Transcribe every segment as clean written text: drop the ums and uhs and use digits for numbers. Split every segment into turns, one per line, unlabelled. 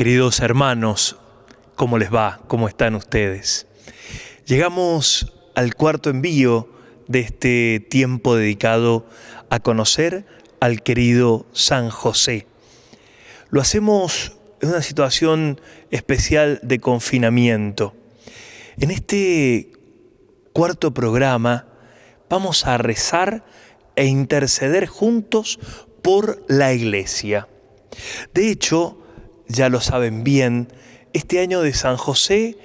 Queridos hermanos, ¿cómo les va? ¿Cómo están ustedes? Llegamos al cuarto envío de este tiempo dedicado a conocer al querido San José. Lo hacemos en una situación especial de confinamiento. En este cuarto programa vamos a rezar e interceder juntos por la Iglesia. De hecho, ya lo saben bien, este año de San José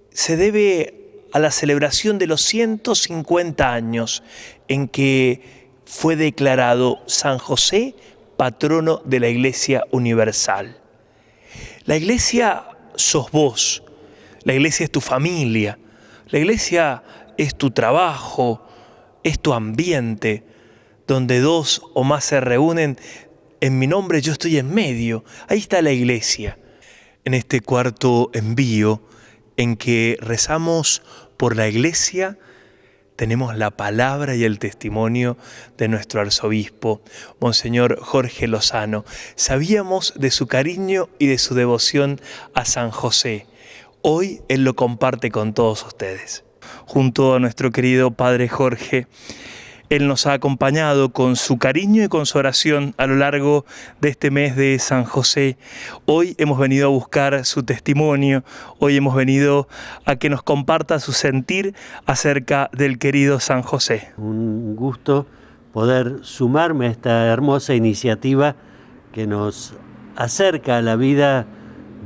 se debe a la celebración de los 150 años en que fue declarado San José patrono de la Iglesia Universal. La Iglesia sos vos, la Iglesia es tu familia, la Iglesia es tu trabajo, es tu ambiente, donde dos o más se reúnen. En mi nombre yo estoy en medio. Ahí está la Iglesia. En este cuarto envío en que rezamos por la Iglesia, tenemos la palabra y el testimonio de nuestro arzobispo, Monseñor Jorge Lozano. Sabíamos de su cariño y de su devoción a San José. Hoy él lo comparte con todos ustedes. Junto a nuestro querido Padre Jorge, él nos ha acompañado con su cariño y con su oración a lo largo de este mes de San José. Hoy hemos venido a buscar su testimonio, hoy hemos venido a que nos comparta su sentir acerca del querido San José.
Un gusto poder sumarme a esta hermosa iniciativa que nos acerca a la vida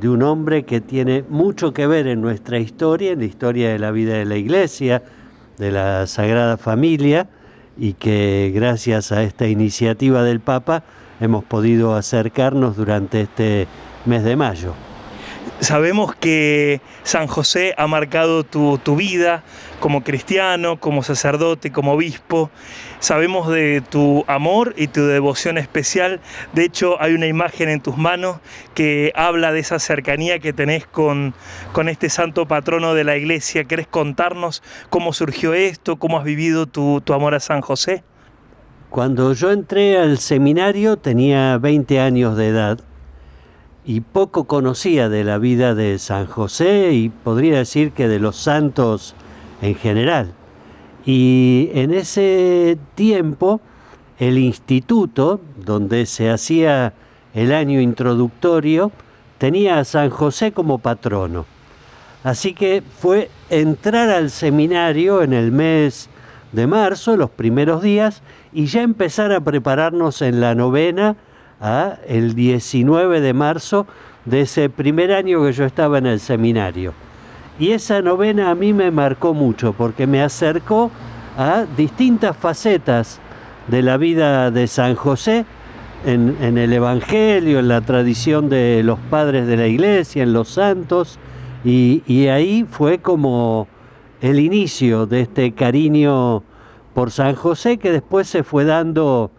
de un hombre que tiene mucho que ver en nuestra historia, en la historia de la vida de la Iglesia, de la Sagrada Familia, y que gracias a esta iniciativa del Papa hemos podido acercarnos durante este mes de mayo.
Sabemos que San José ha marcado tu vida como cristiano, como sacerdote, como obispo. Sabemos de tu amor y tu devoción especial. De hecho, hay una imagen en tus manos que habla de esa cercanía que tenés con este santo patrono de la Iglesia. ¿Querés contarnos cómo surgió esto? ¿Cómo has vivido tu amor a San José?
Cuando yo entré al seminario tenía 20 años de edad y poco conocía de la vida de San José y podría decir que de los santos en general. Y en ese tiempo el instituto donde se hacía el año introductorio tenía a San José como patrono. Así que fue entrar al seminario en el mes de marzo, los primeros días, y ya empezar a prepararnos en la novena el 19 de marzo de ese primer año que yo estaba en el seminario. Y esa novena a mí me marcó mucho porque me acercó a distintas facetas de la vida de San José en el Evangelio, en la tradición de los padres de la Iglesia, en los santos, y ahí fue como el inicio de este cariño por San José que después se fue dando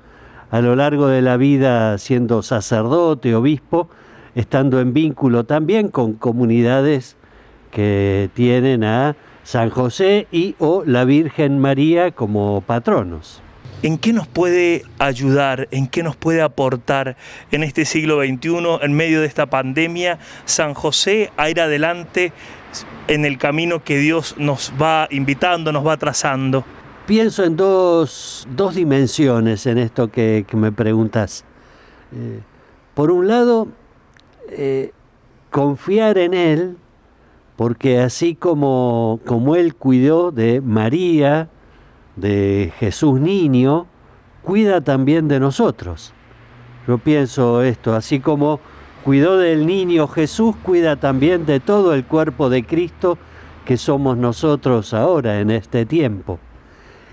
a lo largo de la vida siendo sacerdote, obispo, estando en vínculo también con comunidades que tienen a San José o la Virgen María como patronos.
¿En qué nos puede ayudar, en qué nos puede aportar en este siglo XXI, en medio de esta pandemia, San José a ir adelante en el camino que Dios nos va invitando, nos va trazando?
Pienso en dos dimensiones en esto que me preguntas. Por un lado, confiar en Él, porque así como Él cuidó de María, de Jesús niño, cuida también de nosotros. Yo pienso esto, así como cuidó del niño Jesús, cuida también de todo el cuerpo de Cristo que somos nosotros ahora en este tiempo.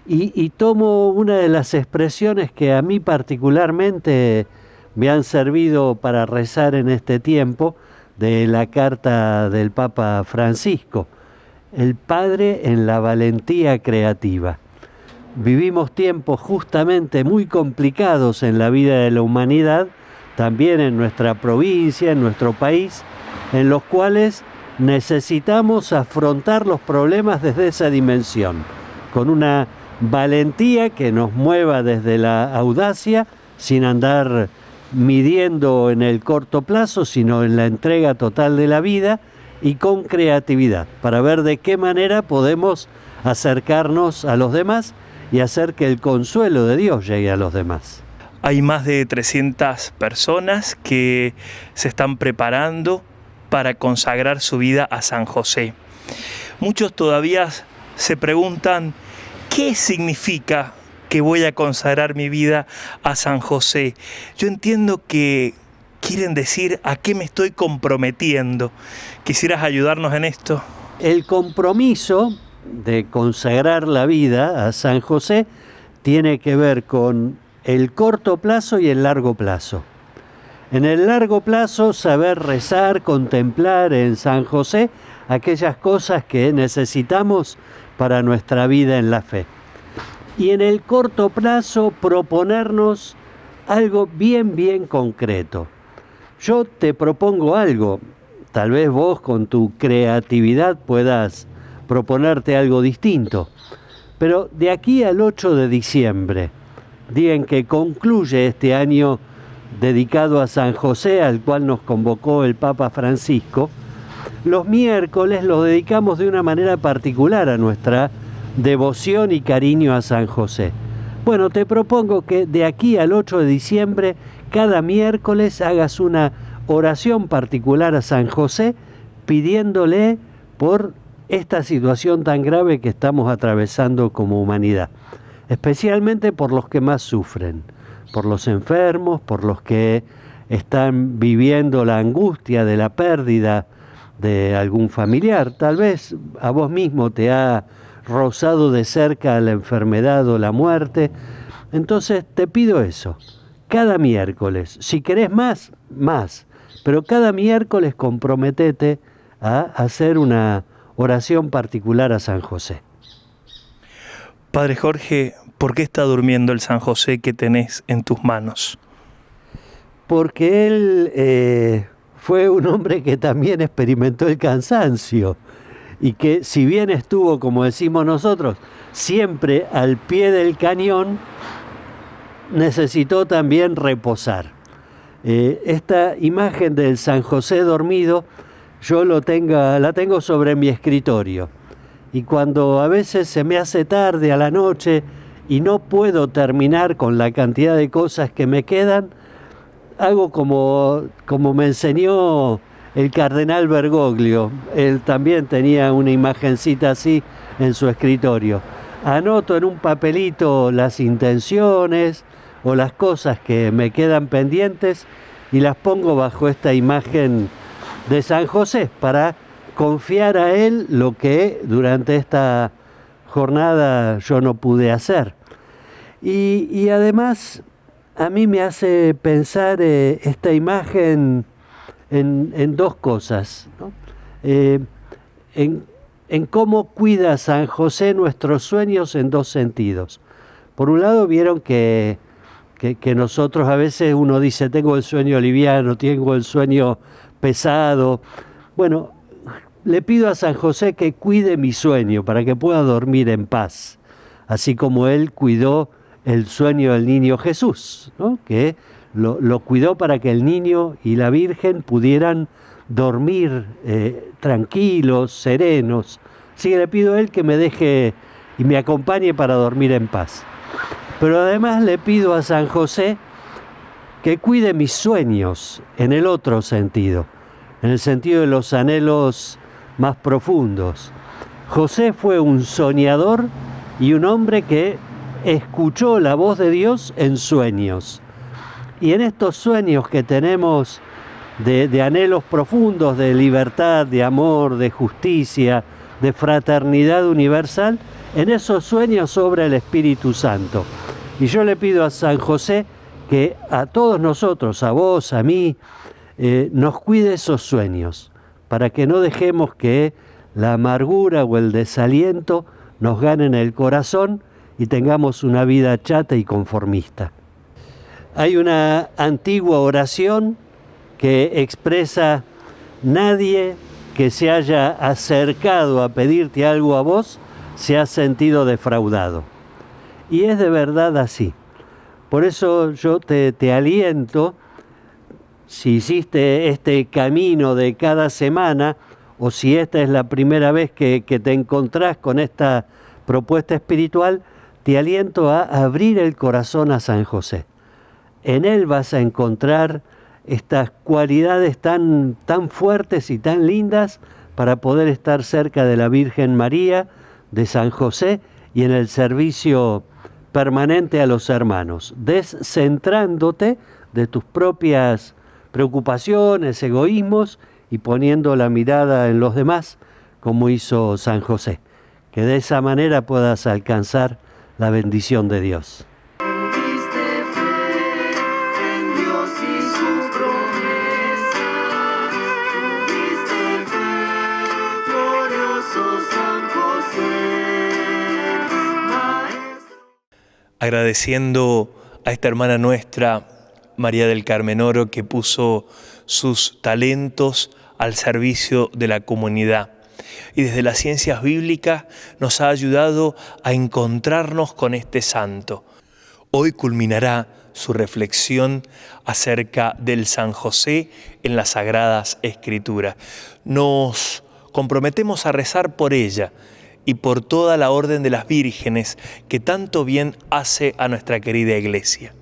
Y tomo una de las expresiones que a mí particularmente me han servido para rezar en este tiempo, de la carta del Papa Francisco, el Padre en la valentía creativa. Vivimos tiempos justamente muy complicados en la vida de la humanidad, también en nuestra provincia, en nuestro país, en los cuales necesitamos afrontar los problemas desde esa dimensión, con una valentía que nos mueva desde la audacia, sin andar midiendo en el corto plazo, sino en la entrega total de la vida y con creatividad, para ver de qué manera podemos acercarnos a los demás y hacer que el consuelo de Dios llegue a los demás.
Hay más de 300 personas que se están preparando para consagrar su vida a San José. Muchos todavía se preguntan, ¿qué significa que voy a consagrar mi vida a San José? Yo entiendo que quieren decir a qué me estoy comprometiendo. ¿Quisieras ayudarnos en esto?
El compromiso de consagrar la vida a San José tiene que ver con el corto plazo y el largo plazo. En el largo plazo, saber rezar, contemplar en San José aquellas cosas que necesitamos para nuestra vida en la fe. Y en el corto plazo, proponernos algo bien concreto. Yo te propongo algo, tal vez vos con tu creatividad puedas proponerte algo distinto, pero de aquí al 8 de diciembre, día en que concluye este año dedicado a San José, al cual nos convocó el Papa Francisco, los miércoles los dedicamos de una manera particular a nuestra devoción y cariño a San José. Bueno, te propongo que de aquí al 8 de diciembre, cada miércoles hagas una oración particular a San José, pidiéndole por esta situación tan grave que estamos atravesando como humanidad, especialmente por los que más sufren, por los enfermos, por los que están viviendo la angustia de la pérdida de algún familiar. Tal vez a vos mismo te ha rozado de cerca la enfermedad o la muerte. Entonces te pido eso, cada miércoles, si querés más, pero cada miércoles comprometete a hacer una oración particular a San José.
Padre Jorge, ¿por qué está durmiendo el San José que tenés en tus manos?
Porque él fue un hombre que también experimentó el cansancio y que, si bien estuvo, como decimos nosotros, siempre al pie del cañón, necesitó también reposar. Esta imagen del San José dormido yo la tengo sobre mi escritorio, y cuando a veces se me hace tarde a la noche y no puedo terminar con la cantidad de cosas que me quedan, hago como me enseñó el cardenal Bergoglio. Él también tenía una imagencita así en su escritorio. Anoto en un papelito las intenciones o las cosas que me quedan pendientes y las pongo bajo esta imagen de San José para confiar a él lo que durante esta jornada yo no pude hacer. Y además a mí me hace pensar esta imagen en dos cosas, ¿no? En cómo cuida San José nuestros sueños en dos sentidos. Por un lado, vieron que nosotros a veces uno dice, tengo el sueño liviano, tengo el sueño pesado. Bueno, le pido a San José que cuide mi sueño para que pueda dormir en paz, así como él cuidó el sueño del niño Jesús, ¿no? Que lo cuidó para que el niño y la Virgen pudieran dormir tranquilos, serenos. Así que le pido a él que me deje y me acompañe para dormir en paz. Pero además le pido a San José que cuide mis sueños en el otro sentido, en el sentido de los anhelos más profundos. José fue un soñador y un hombre que escuchó la voz de Dios en sueños. Y en estos sueños que tenemos de anhelos profundos, de libertad, de amor, de justicia, de fraternidad universal, en esos sueños obra el Espíritu Santo. Y yo le pido a San José que a todos nosotros, a vos, a mí, nos cuide esos sueños, para que no dejemos que la amargura o el desaliento nos ganen el corazón y tengamos una vida chata y conformista. Hay una antigua oración que expresa: nadie que se haya acercado a pedirte algo a vos se ha sentido defraudado. Y es de verdad así. Por eso yo te aliento si hiciste este camino de cada semana o si esta es la primera vez que te encontrás con esta propuesta espiritual, te aliento a abrir el corazón a San José. En él vas a encontrar estas cualidades tan fuertes y tan lindas para poder estar cerca de la Virgen María, de San José y en el servicio permanente a los hermanos, descentrándote de tus propias preocupaciones, egoísmos y poniendo la mirada en los demás, como hizo San José, que de esa manera puedas alcanzar la bendición de Dios.
Agradeciendo a esta hermana nuestra, María del Carmen Oro, que puso sus talentos al servicio de la comunidad. Y desde las ciencias bíblicas nos ha ayudado a encontrarnos con este santo. Hoy culminará su reflexión acerca del San José en las Sagradas Escrituras. Nos comprometemos a rezar por ella y por toda la orden de las vírgenes que tanto bien hace a nuestra querida Iglesia.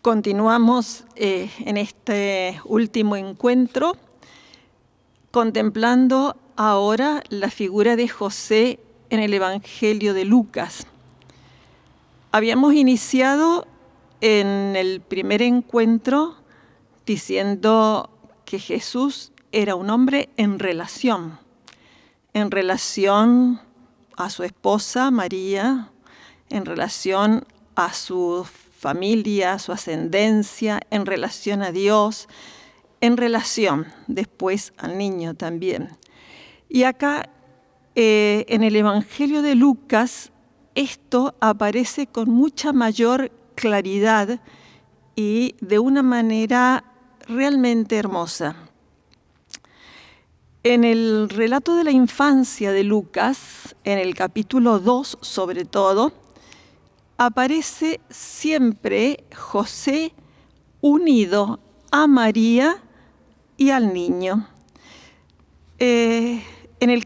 Continuamos en este último encuentro contemplando ahora la figura de José en el Evangelio de Lucas. Habíamos iniciado en el primer encuentro diciendo que Jesús era un hombre en relación a su esposa María, en relación a su familia, a su ascendencia, en relación a Dios, en relación después al niño también. Y acá en el Evangelio de Lucas esto aparece con mucha mayor claridad y de una manera realmente hermosa. En el relato de la infancia de Lucas, en el capítulo 2 sobre todo, aparece siempre José unido a María y al niño. En el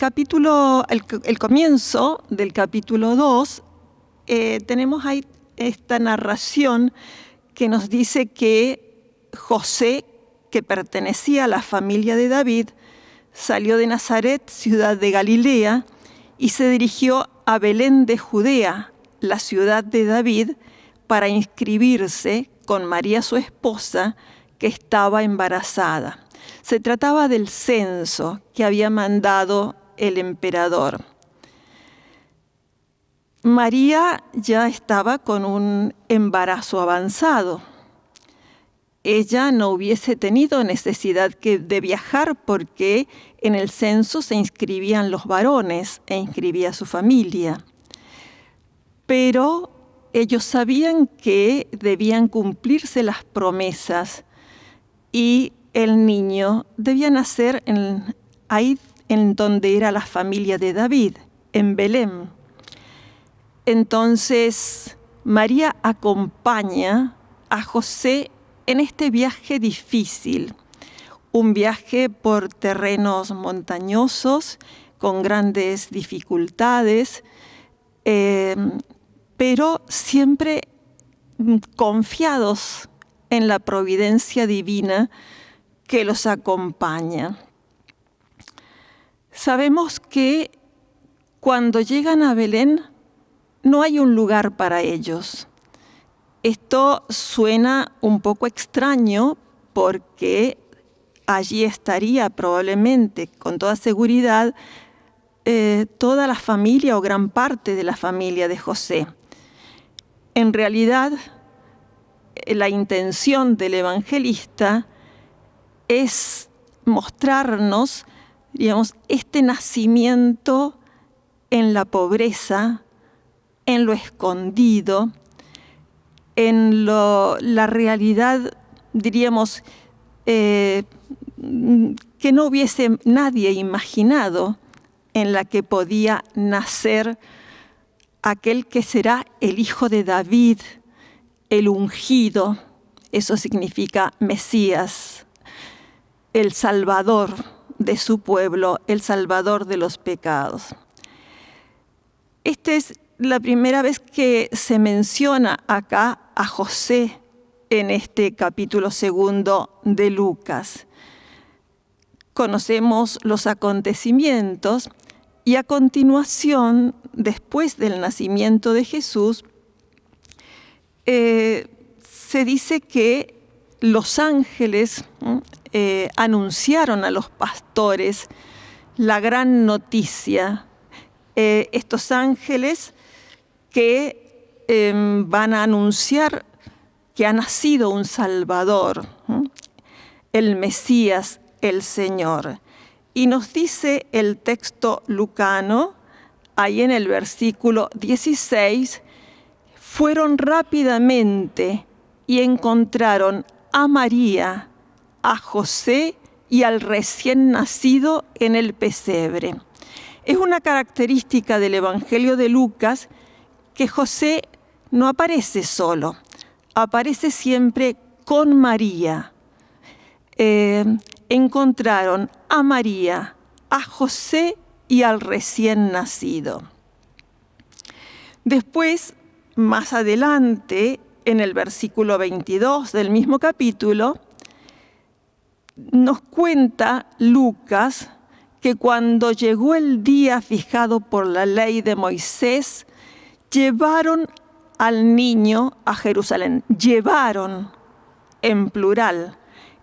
comienzo del capítulo 2, tenemos ahí esta narración que nos dice que José, que pertenecía a la familia de David, salió de Nazaret, ciudad de Galilea, y se dirigió a Belén de Judea, la ciudad de David, para inscribirse con María su esposa, que estaba embarazada. Se trataba del censo que había mandado el emperador. María ya estaba con un embarazo avanzado. Ella no hubiese tenido necesidad de viajar porque en el censo se inscribían los varones e inscribía su familia. Pero ellos sabían que debían cumplirse las promesas y el niño debía nacer ahí en donde era la familia de David, en Belén. Entonces María acompaña a José en este viaje difícil, un viaje por terrenos montañosos, con grandes dificultades, pero siempre confiados en la providencia divina que los acompaña. Sabemos que cuando llegan a Belén no hay un lugar para ellos. Esto suena un poco extraño porque allí estaría probablemente, con toda seguridad, toda la familia o gran parte de la familia de José. En realidad, la intención del evangelista es mostrarnos, digamos, este nacimiento en la pobreza, en lo escondido, en la realidad, diríamos, que no hubiese nadie imaginado, en la que podía nacer aquel que será el hijo de David, el ungido. Eso significa Mesías, el Salvador de su pueblo, el Salvador de los pecados. Esta es la primera vez que se menciona acá a José en este capítulo 2 de Lucas. Conocemos los acontecimientos y a continuación, después del nacimiento de Jesús, se dice que los ángeles anunciaron a los pastores la gran noticia. Estos ángeles que van a anunciar que ha nacido un Salvador, el Mesías, el Señor. Y nos dice el texto lucano, ahí en el versículo 16, fueron rápidamente y encontraron a María, a José y al recién nacido en el pesebre. Es una característica del Evangelio de Lucas que José no aparece solo, aparece siempre con María. Encontraron a María, a José y al recién nacido. Después, más adelante, en el versículo 22 del mismo capítulo, nos cuenta Lucas que cuando llegó el día fijado por la ley de Moisés, llevaron al niño a Jerusalén. Llevaron en plural,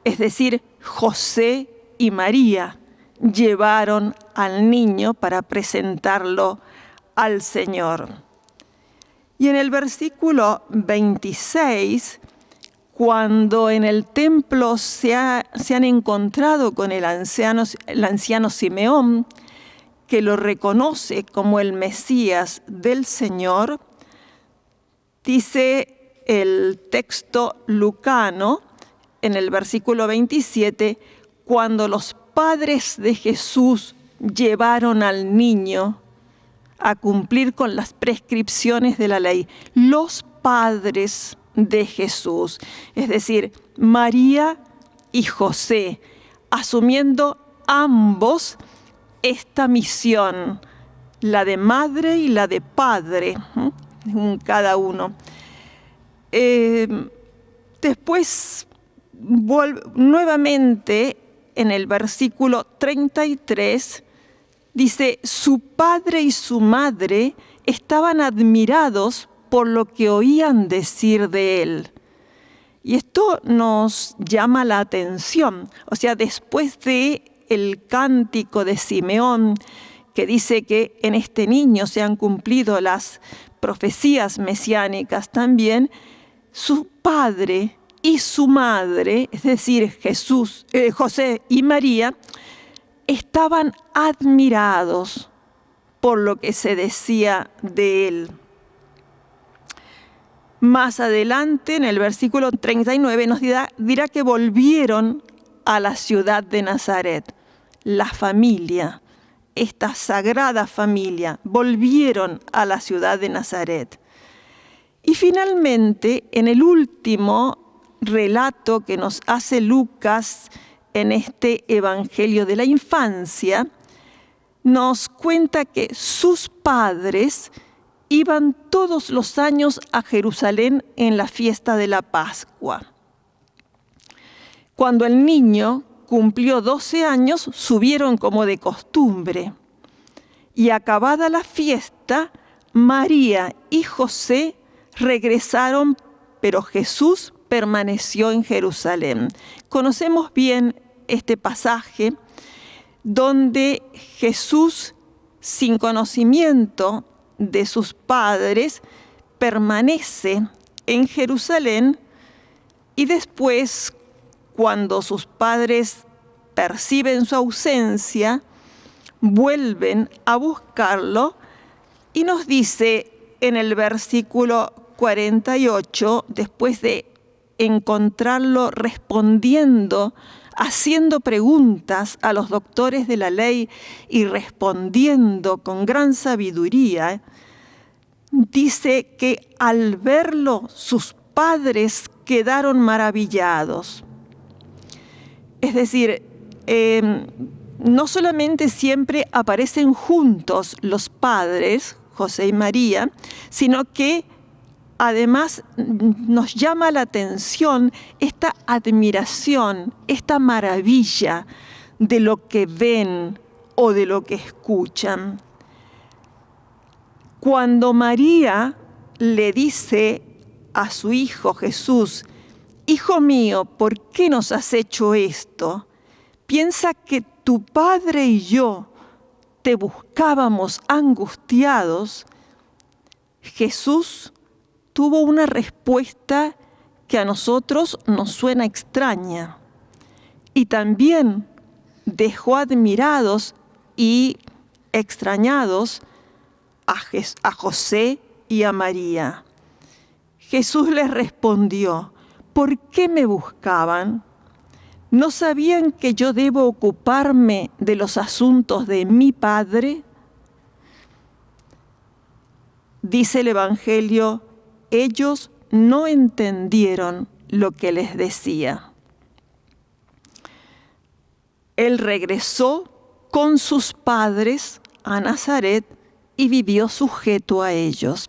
es decir, José y María llevaron al niño para presentarlo al Señor. Y en el versículo 26, cuando en el templo se han encontrado con el anciano Simeón, que lo reconoce como el Mesías del Señor, dice el texto lucano, en el versículo 27, cuando los padres de Jesús llevaron al niño a cumplir con las prescripciones de la ley, los padres de Jesús, es decir, María y José, asumiendo ambos esta misión, la de madre y la de padre, cada uno. Después, nuevamente, en el versículo 33, dice, su padre y su madre estaban admirados por lo que oían decir de él. Y esto nos llama la atención. O sea, después de el cántico de Simeón, que dice que en este niño se han cumplido las profecías mesiánicas también, su padre y su madre, es decir, José y María, estaban admirados por lo que se decía de él. Más adelante, en el versículo 39, nos dirá que volvieron a la ciudad de Nazaret. La familia, esta sagrada familia, volvieron a la ciudad de Nazaret. Y finalmente, en el último relato que nos hace Lucas en este Evangelio de la infancia, nos cuenta que sus padres iban todos los años a Jerusalén en la fiesta de la Pascua. Cuando el niño cumplió 12 años, subieron como de costumbre. Y acabada la fiesta, María y José regresaron, pero Jesús permaneció en Jerusalén. Conocemos bien este pasaje donde Jesús, sin conocimiento de sus padres, permanece en Jerusalén y después, cuando sus padres perciben su ausencia, vuelven a buscarlo y nos dice en el versículo 48, después de encontrarlo respondiendo, haciendo preguntas a los doctores de la ley y respondiendo con gran sabiduría, dice que al verlo sus padres quedaron maravillados. Es decir, no solamente siempre aparecen juntos los padres, José y María, sino que además nos llama la atención esta admiración, esta maravilla de lo que ven o de lo que escuchan. Cuando María le dice a su hijo Jesús: Hijo mío, ¿por qué nos has hecho esto? Piensa que tu padre y yo te buscábamos angustiados. Jesús tuvo una respuesta que a nosotros nos suena extraña, y también dejó admirados y extrañados a José y a María. Jesús les respondió: ¿por qué me buscaban? ¿No sabían que yo debo ocuparme de los asuntos de mi Padre? Dice el Evangelio: ellos no entendieron lo que les decía. Él regresó con sus padres a Nazaret y vivió sujeto a ellos.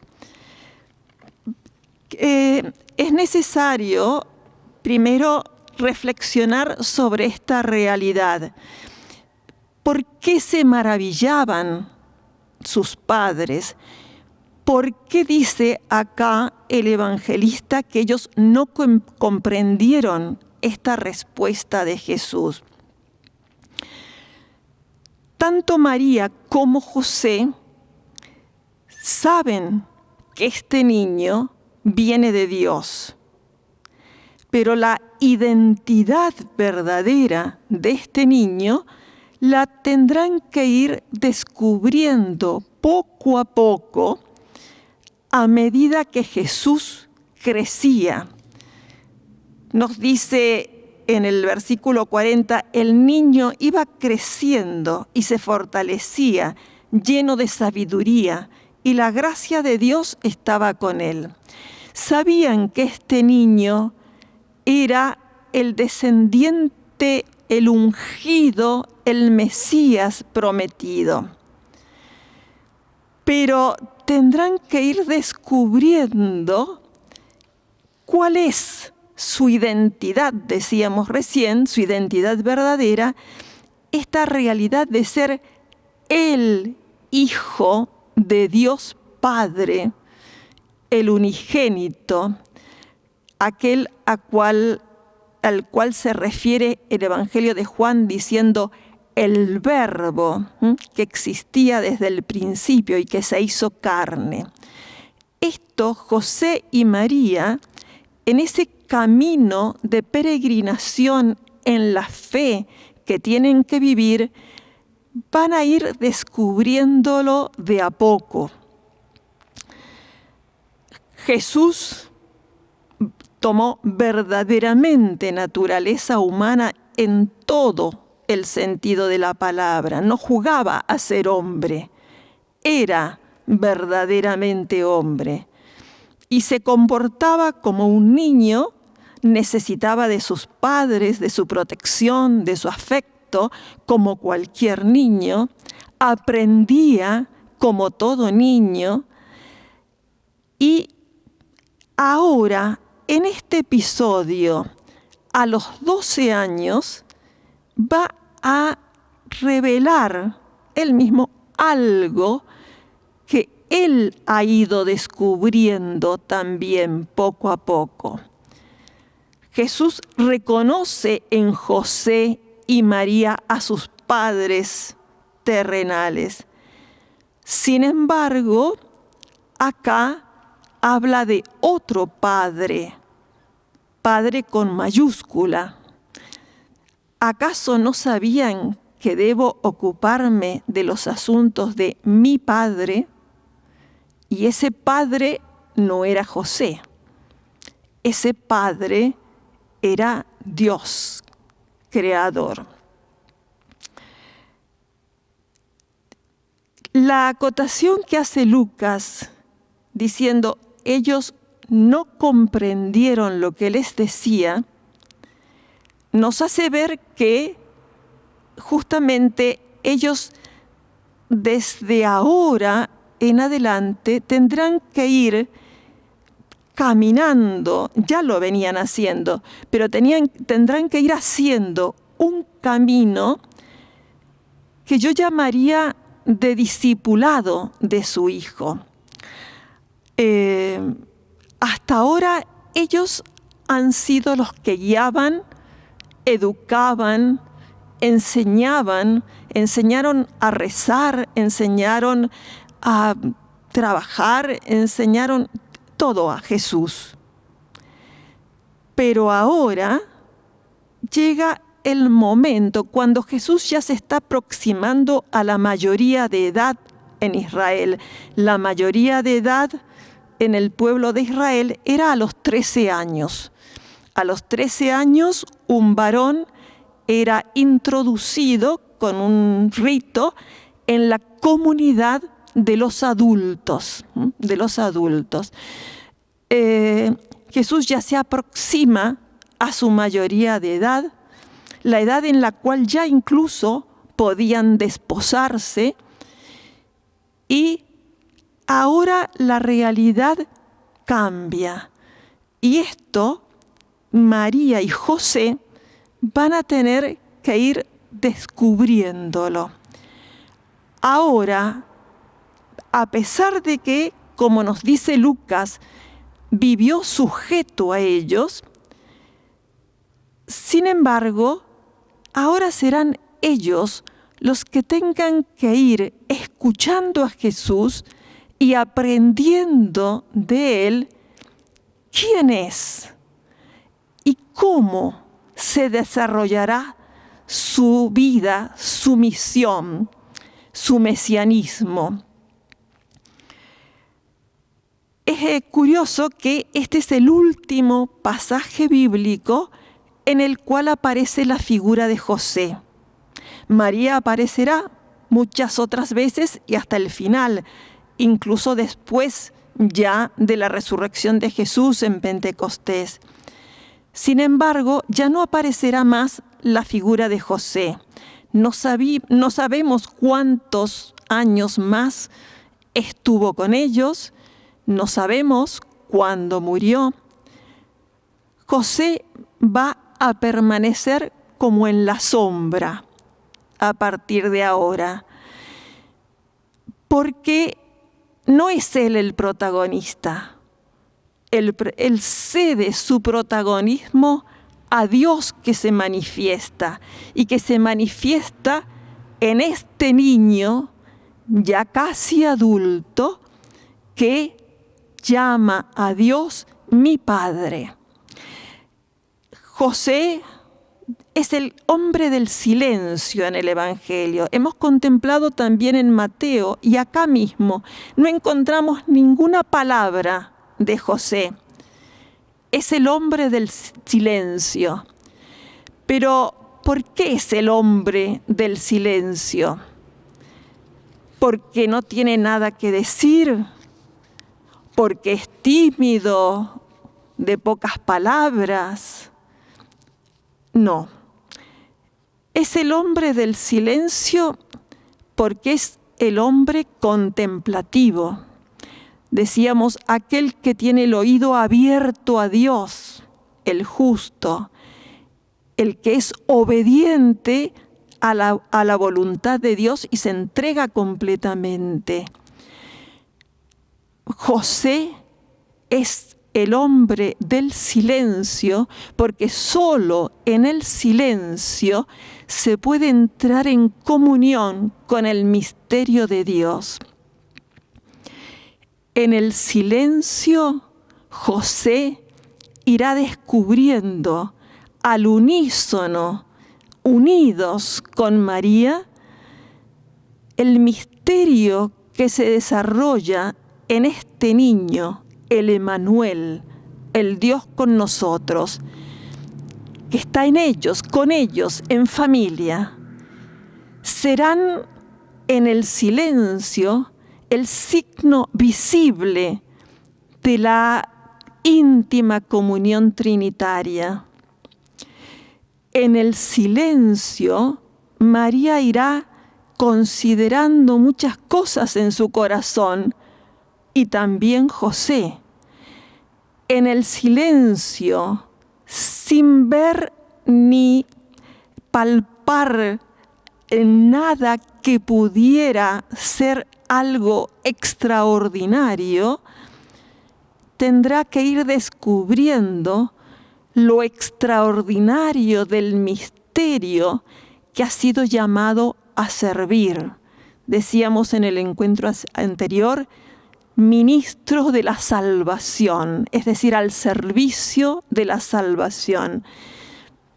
Es necesario primero reflexionar sobre esta realidad. ¿Por qué se maravillaban sus padres? ¿Por qué dice acá el evangelista que ellos no comprendieron esta respuesta de Jesús? Tanto María como José saben que este niño viene de Dios, pero la identidad verdadera de este niño la tendrán que ir descubriendo poco a poco a medida que Jesús crecía. Nos dice en el versículo 40, el niño iba creciendo y se fortalecía, lleno de sabiduría, y la gracia de Dios estaba con él. Sabían que este niño era el descendiente, el ungido, el Mesías prometido. Pero tendrán que ir descubriendo cuál es su identidad, decíamos recién, su identidad verdadera, esta realidad de ser el Hijo de Dios Padre, el unigénito, aquel al cual se refiere el Evangelio de Juan diciendo el Verbo, que existía desde el principio y que se hizo carne. Esto José y María, en ese camino de peregrinación en la fe que tienen que vivir, van a ir descubriéndolo de a poco. Jesús tomó verdaderamente naturaleza humana en todo el sentido de la palabra. No jugaba a ser hombre, era verdaderamente hombre. Y se comportaba como un niño, necesitaba de sus padres, de su protección, de su afecto, como cualquier niño. Aprendía como todo niño. Y ahora, en este episodio, a los 12 años, va a revelar él mismo algo que él ha ido descubriendo también poco a poco. Jesús reconoce en José y María a sus padres terrenales. Sin embargo, acá habla de otro padre, padre con mayúscula. ¿Acaso no sabían que debo ocuparme de los asuntos de mi padre? Y ese padre no era José. Ese padre era Dios, creador. La acotación que hace Lucas diciendo ellos no comprendieron lo que les decía, nos hace ver que justamente ellos desde ahora en adelante tendrán que ir caminando, ya lo venían haciendo, pero tendrán que ir haciendo un camino que yo llamaría de discipulado de su hijo. Hasta ahora ellos han sido los que guiaban, educaban, enseñaron a rezar, enseñaron a trabajar, enseñaron todo a Jesús. Pero ahora llega el momento cuando Jesús ya se está aproximando a la mayoría de edad en Israel. La mayoría de edad en el pueblo de Israel era a los 13 años. A los 13 años un varón era introducido con un rito en la comunidad de los adultos. Jesús ya se aproxima a su mayoría de edad, la edad en la cual ya incluso podían desposarse, y ahora la realidad cambia. Y esto, María y José van a tener que ir descubriéndolo. Ahora, a pesar de que, como nos dice Lucas, vivió sujeto a ellos, sin embargo, ahora serán ellos los que tengan que ir escuchando a Jesús y aprendiendo de Él quién es y cómo se desarrollará su vida, su misión, su mesianismo. Es curioso que este es el último pasaje bíblico en el cual aparece la figura de José. María aparecerá muchas otras veces y hasta el final, incluso después ya de la resurrección de Jesús en Pentecostés. Sin embargo, ya no aparecerá más la figura de José. No sabemos cuántos años más estuvo con ellos, no sabemos cuándo murió. José va a permanecer como en la sombra a partir de ahora, porque no es él el protagonista. Él cede su protagonismo a Dios, que se manifiesta y que se manifiesta en este niño ya casi adulto que llama a Dios mi Padre. José es el hombre del silencio en el Evangelio. Hemos contemplado también en Mateo, y acá mismo no encontramos ninguna palabra de José. Es el hombre del silencio. Pero, ¿por qué es el hombre del silencio? ¿Porque no tiene nada que decir? ¿Porque es tímido, de pocas palabras? No. Es el hombre del silencio porque es el hombre contemplativo. Decíamos, aquel que tiene el oído abierto a Dios, el justo, el que es obediente a la voluntad de Dios y se entrega completamente. José es el hombre del silencio porque solo en el silencio se puede entrar en comunión con el misterio de Dios. En el silencio, José irá descubriendo al unísono, unidos con María, el misterio que se desarrolla en este niño, el Emmanuel, el Dios con nosotros, que está en ellos, con ellos, en familia. Serán en el silencio el signo visible de la íntima comunión trinitaria. En el silencio, María irá considerando muchas cosas en su corazón, y también José. En el silencio, sin ver ni palpar nada que pudiera ser algo extraordinario, tendrá que ir descubriendo lo extraordinario del misterio que ha sido llamado a servir. Decíamos en el encuentro anterior, ministros de la salvación, es decir, al servicio de la salvación,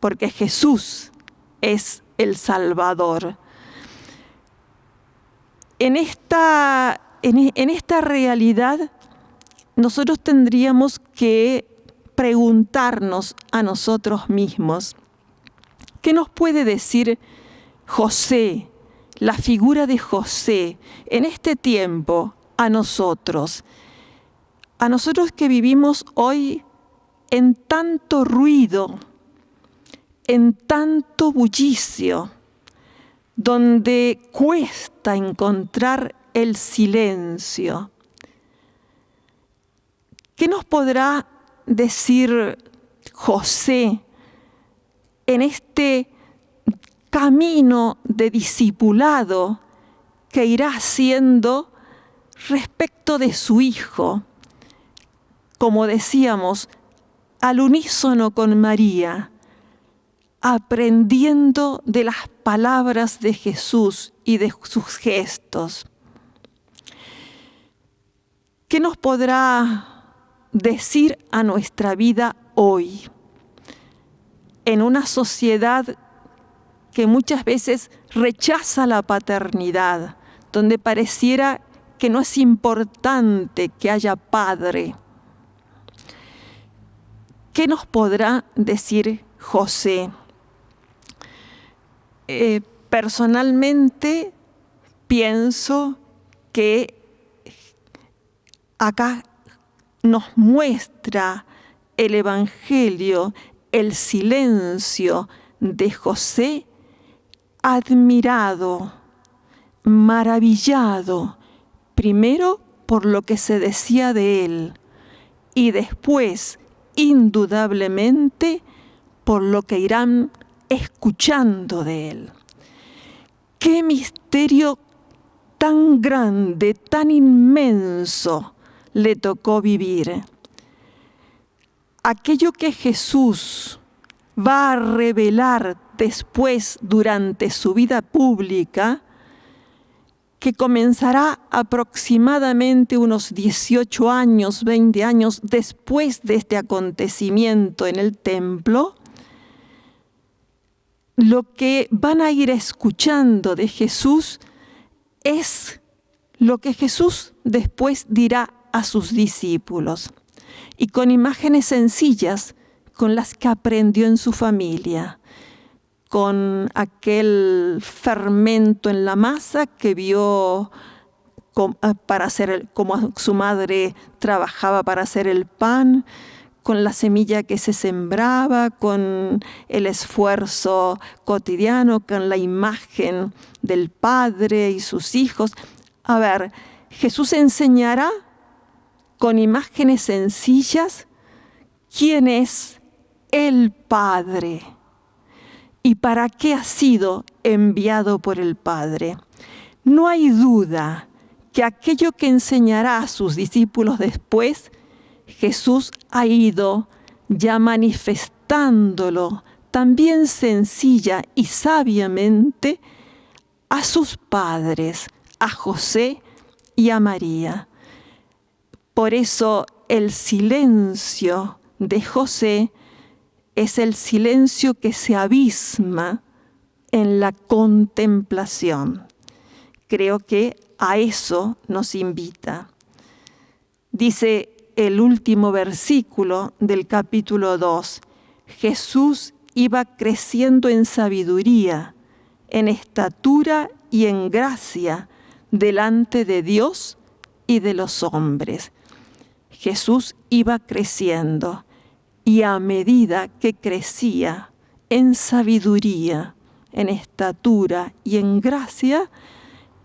porque Jesús es el Salvador. En esta realidad, nosotros tendríamos que preguntarnos a nosotros mismos, ¿qué nos puede decir José, la figura de José, en este tiempo a nosotros que vivimos hoy en tanto ruido, en tanto bullicio, donde cuesta encontrar el silencio? ¿Qué nos podrá decir José en este camino de discipulado que irá haciendo respecto de su hijo? Como decíamos, al unísono con María, aprendiendo de las palabras de Jesús y de sus gestos. ¿Qué nos podrá decir a nuestra vida hoy? En una sociedad que muchas veces rechaza la paternidad, donde pareciera que no es importante que haya padre. ¿Qué nos podrá decir José? Personalmente pienso que acá nos muestra el Evangelio el silencio de José, admirado, maravillado, primero por lo que se decía de él y después, indudablemente, por lo que irán escuchando de él. ¡Qué misterio tan grande, tan inmenso le tocó vivir! Aquello que Jesús va a revelar después durante su vida pública, que comenzará aproximadamente unos 18 años, 20 años después de este acontecimiento en el templo, lo que van a ir escuchando de Jesús es lo que Jesús después dirá a sus discípulos, y con imágenes sencillas con las que aprendió en su familia, con aquel fermento en la masa que vio para hacer, como su madre trabajaba para hacer el pan, con la semilla que se sembraba, con el esfuerzo cotidiano, con la imagen del Padre y sus hijos. A ver, Jesús enseñará con imágenes sencillas quién es el Padre y para qué ha sido enviado por el Padre. No hay duda que aquello que enseñará a sus discípulos después, Jesús ha ido ya manifestándolo también sencilla y sabiamente a sus padres, a José y a María. Por eso el silencio de José es el silencio que se abisma en la contemplación. Creo que a eso nos invita. Dice el último versículo del capítulo 2, Jesús iba creciendo en sabiduría, en estatura y en gracia delante de Dios y de los hombres. Jesús iba creciendo y a medida que crecía en sabiduría, en estatura y en gracia,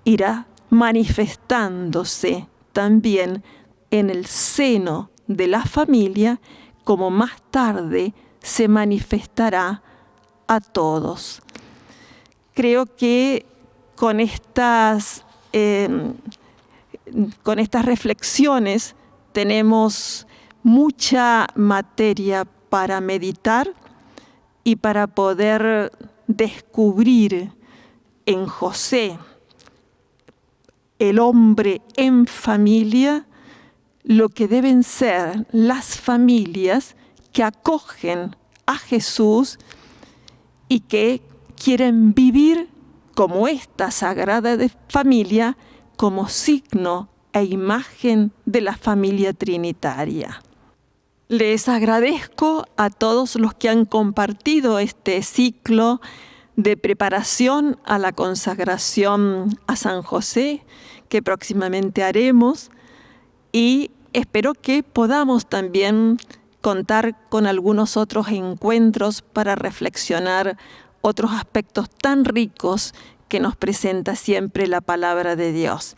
irá manifestándose también en el seno de la familia, como más tarde se manifestará a todos. Creo que con estas reflexiones tenemos mucha materia para meditar y para poder descubrir en José, el hombre en familia, lo que deben ser las familias que acogen a Jesús y que quieren vivir como esta sagrada familia, como signo e imagen de la familia trinitaria. Les agradezco a todos los que han compartido este ciclo de preparación a la consagración a San José, que próximamente haremos, y espero que podamos también contar con algunos otros encuentros para reflexionar otros aspectos tan ricos que nos presenta siempre la palabra de Dios.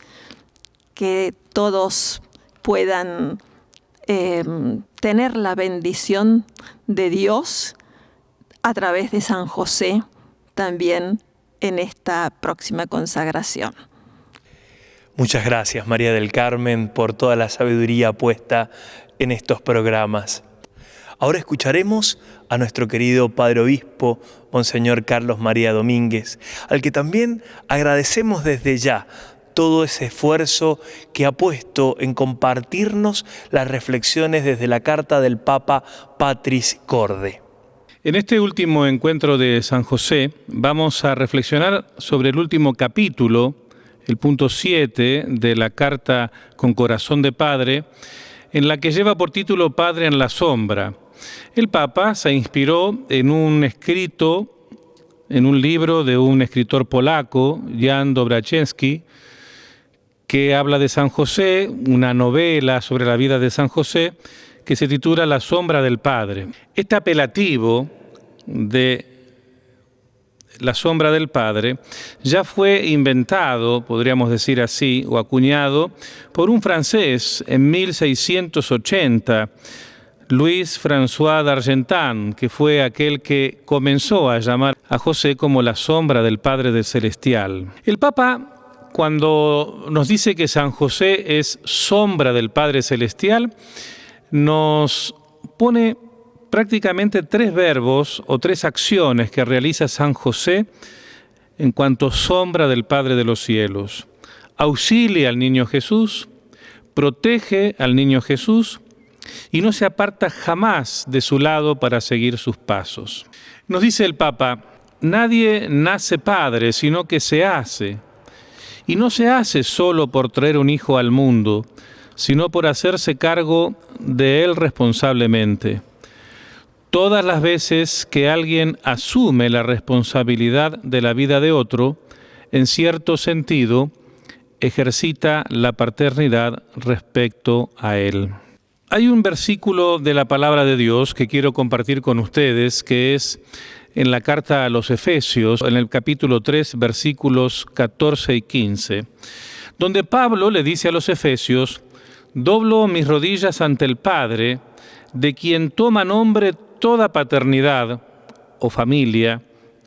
Que todos puedan tener la bendición de Dios a través de San José también en esta próxima consagración.
Muchas gracias, María del Carmen, por toda la sabiduría puesta en estos programas. Ahora escucharemos a nuestro querido Padre Obispo, Monseñor Carlos María Domínguez, al que también agradecemos desde ya todo ese esfuerzo que ha puesto en compartirnos las reflexiones desde la carta del Papa Patris Corde.
En este último encuentro de San José vamos a reflexionar sobre el último capítulo, el punto 7 de la carta con corazón de Padre, en la que lleva por título Padre en la sombra. El Papa se inspiró en un escrito, en un libro de un escritor polaco, Jan Dobrachewski, que habla de San José, una novela sobre la vida de San José, que se titula La sombra del Padre. Este apelativo de La sombra del Padre ya fue inventado, podríamos decir así, o acuñado, por un francés en 1680, Louis François d'Argentan, que fue aquel que comenzó a llamar a José como la sombra del Padre del Celestial. El Papa, cuando nos dice que San José es sombra del Padre Celestial, nos pone prácticamente 3 verbos o 3 acciones que realiza San José en cuanto sombra del Padre de los cielos. Auxilia al niño Jesús, protege al niño Jesús y no se aparta jamás de su lado para seguir sus pasos. Nos dice el Papa, nadie nace padre, sino que se hace. Y no se hace solo por traer un hijo al mundo, sino por hacerse cargo de él responsablemente. Todas las veces que alguien asume la responsabilidad de la vida de otro, en cierto sentido, ejercita la paternidad respecto a él. Hay un versículo de la palabra de Dios que quiero compartir con ustedes, que es en la carta a los Efesios, en el capítulo 3, versículos 14 y 15, donde Pablo le dice a los Efesios, «Doblo mis rodillas ante el Padre, de quien toma nombre toda paternidad o familia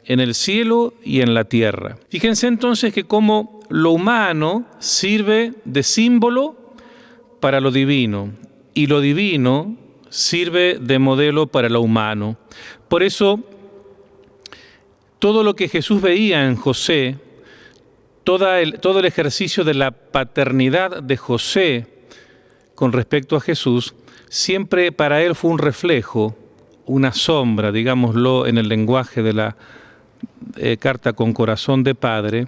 en el cielo y en la tierra». Fíjense entonces que como lo humano sirve de símbolo para lo divino y lo divino sirve de modelo para lo humano. Por eso, todo lo que Jesús veía en José, todo el ejercicio de la paternidad de José con respecto a Jesús, siempre para él fue un reflejo, una sombra, digámoslo en el lenguaje de la carta con corazón de Padre,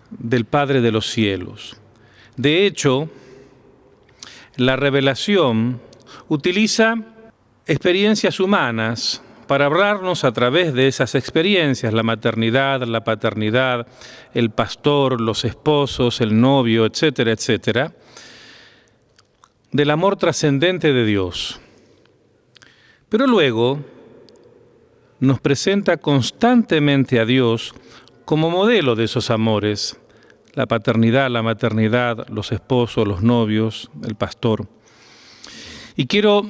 del Padre de los cielos. De hecho, la revelación utiliza experiencias humanas para hablarnos a través de esas experiencias, la maternidad, la paternidad, el pastor, los esposos, el novio, etcétera, etcétera, del amor trascendente de Dios. Pero luego, nos presenta constantemente a Dios como modelo de esos amores: la paternidad, la maternidad, los esposos, los novios, el pastor. Y quiero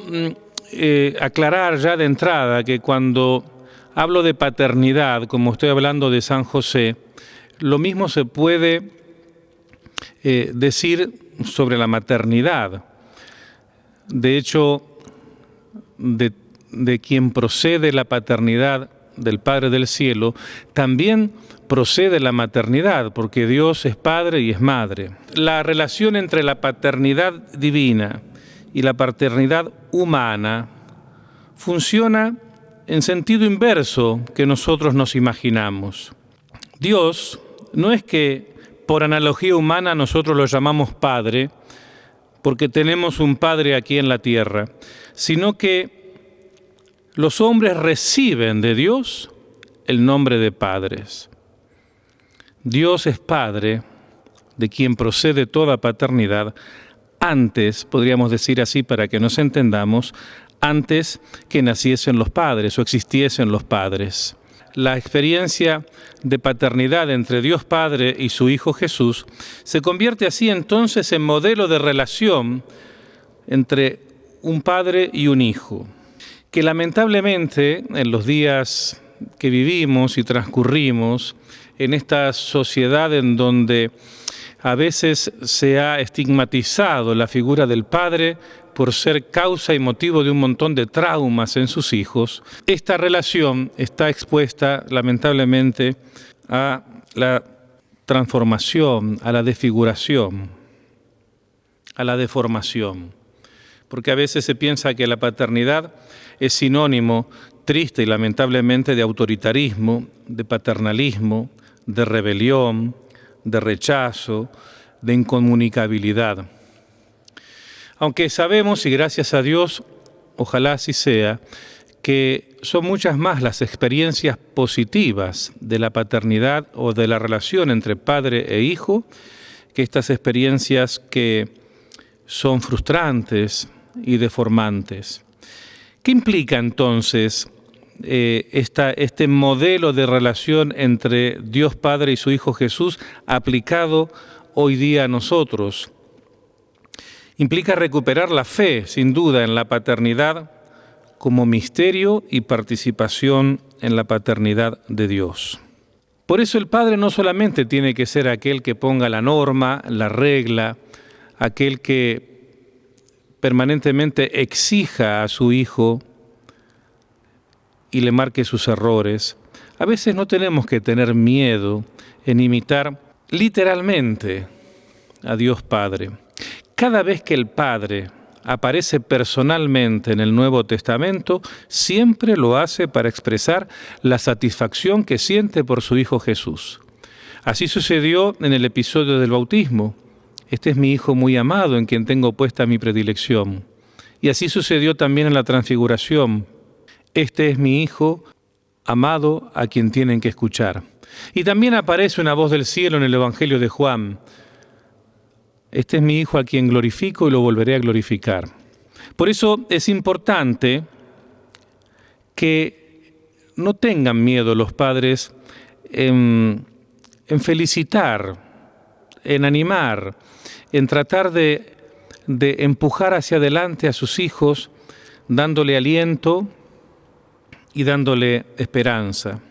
aclarar ya de entrada que cuando hablo de paternidad, como estoy hablando de San José, lo mismo se puede decir sobre la maternidad. De hecho, de quien procede la paternidad del Padre del Cielo, también procede la maternidad, porque Dios es Padre y es Madre. La relación entre la paternidad divina y la paternidad humana funciona en sentido inverso que nosotros nos imaginamos. Dios no es que por analogía humana nosotros lo llamamos Padre, porque tenemos un Padre aquí en la tierra, sino que los hombres reciben de Dios el nombre de padres. Dios es Padre, de quien procede toda paternidad, antes, podríamos decir así para que nos entendamos, antes que naciesen los padres o existiesen los padres. La experiencia de paternidad entre Dios Padre y su Hijo Jesús se convierte así entonces en modelo de relación entre un padre y un hijo, que lamentablemente en los días que vivimos y transcurrimos, en esta sociedad en donde a veces se ha estigmatizado la figura del padre por ser causa y motivo de un montón de traumas en sus hijos, esta relación está expuesta lamentablemente a la transformación, a la desfiguración, a la deformación. Porque a veces se piensa que la paternidad es sinónimo triste y lamentablemente de autoritarismo, de paternalismo, de rebelión, de rechazo, de incomunicabilidad. Aunque sabemos, y gracias a Dios, ojalá así sea, que son muchas más las experiencias positivas de la paternidad o de la relación entre padre e hijo, que estas experiencias que son frustrantes y deformantes. ¿Qué implica entonces este modelo de relación entre Dios Padre y su Hijo Jesús aplicado hoy día a nosotros? Implica recuperar la fe, sin duda, en la paternidad como misterio y participación en la paternidad de Dios. Por eso el Padre no solamente tiene que ser aquel que ponga la norma, la regla, aquel que permanentemente exija a su Hijo y le marque sus errores. A veces no tenemos que tener miedo en imitar literalmente a Dios Padre. Cada vez que el Padre aparece personalmente en el Nuevo Testamento, siempre lo hace para expresar la satisfacción que siente por su Hijo Jesús. Así sucedió en el episodio del bautismo. Este es mi Hijo muy amado, en quien tengo puesta mi predilección. Y así sucedió también en la transfiguración. Este es mi Hijo amado, a quien tienen que escuchar. Y también aparece una voz del cielo en el Evangelio de Juan. Este es mi Hijo a quien glorifico y lo volveré a glorificar. Por eso es importante que no tengan miedo los padres en felicitar, en animar, en tratar de empujar hacia adelante a sus hijos, dándole aliento y dándole esperanza.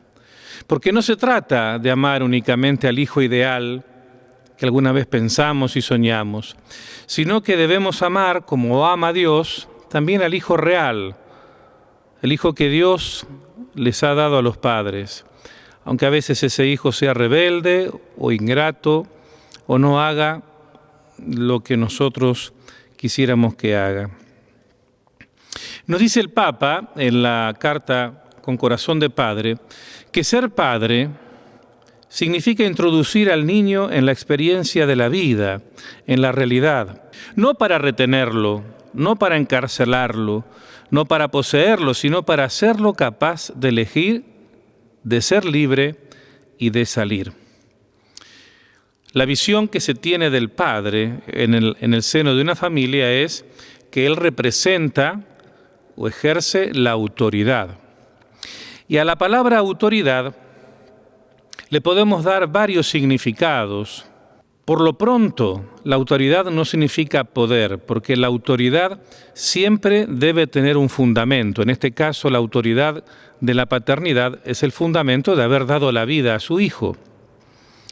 Porque no se trata de amar únicamente al hijo ideal que alguna vez pensamos y soñamos, sino que debemos amar, como ama Dios, también al Hijo real, el Hijo que Dios les ha dado a los padres, aunque a veces ese Hijo sea rebelde o ingrato o no haga lo que nosotros quisiéramos que haga. Nos dice el Papa en la carta con corazón de padre que ser padre significa introducir al niño en la experiencia de la vida, en la realidad, no para retenerlo, no para encarcelarlo, no para poseerlo, sino para hacerlo capaz de elegir, de ser libre y de salir. La visión que se tiene del padre en el seno de una familia es que él representa o ejerce la autoridad. Y a la palabra autoridad le podemos dar varios significados. Por lo pronto, la autoridad no significa poder, porque la autoridad siempre debe tener un fundamento. En este caso, la autoridad de la paternidad es el fundamento de haber dado la vida a su hijo.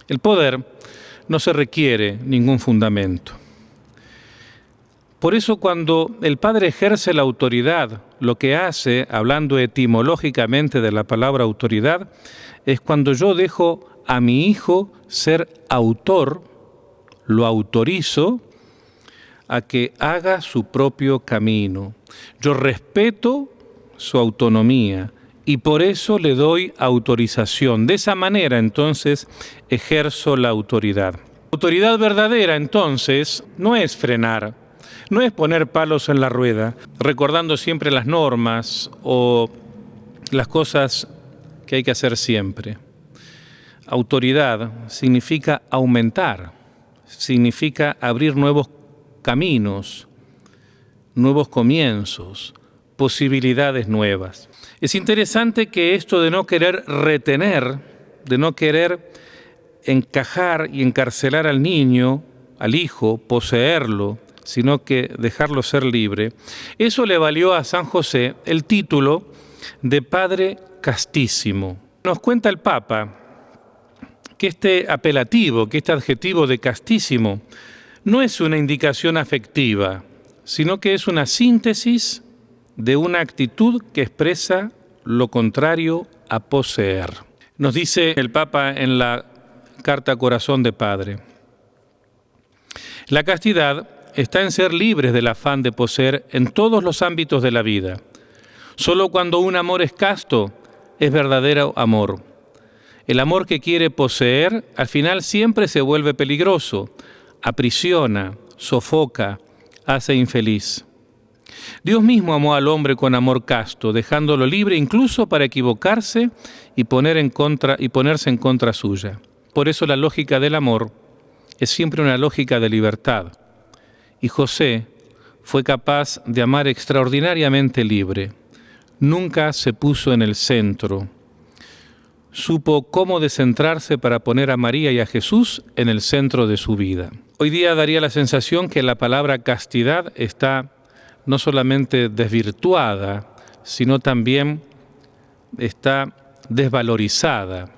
El poder no se requiere ningún fundamento. Por eso, cuando el padre ejerce la autoridad, lo que hace, hablando etimológicamente de la palabra autoridad, es cuando yo dejo a mi hijo ser autor, lo autorizo a que haga su propio camino. Yo respeto su autonomía y por eso le doy autorización. De esa manera, entonces, ejerzo la autoridad. La autoridad verdadera, entonces, no es frenar, no es poner palos en la rueda, recordando siempre las normas o las cosas que hay que hacer siempre. Autoridad significa aumentar, significa abrir nuevos caminos, nuevos comienzos, posibilidades nuevas. Es interesante que esto de no querer retener, de no querer encajar y encarcelar al niño, al hijo, poseerlo, sino que dejarlo ser libre, eso le valió a San José el título de Padre Castísimo. Nos cuenta el Papa que este apelativo, que este adjetivo de castísimo, no es una indicación afectiva, sino que es una síntesis de una actitud que expresa lo contrario a poseer. Nos dice el Papa en la carta Corazón de Padre: la castidad está en ser libres del afán de poseer en todos los ámbitos de la vida. Solo cuando un amor es casto, es verdadero amor. El amor que quiere poseer, al final siempre se vuelve peligroso, aprisiona, sofoca, hace infeliz. Dios mismo amó al hombre con amor casto, dejándolo libre incluso para equivocarse y ponerse en contra suya. Por eso la lógica del amor es siempre una lógica de libertad. Y José fue capaz de amar extraordinariamente libre. Nunca se puso en el centro. Supo cómo descentrarse para poner a María y a Jesús en el centro de su vida. Hoy día daría la sensación que la palabra castidad está no solamente desvirtuada, sino también está desvalorizada.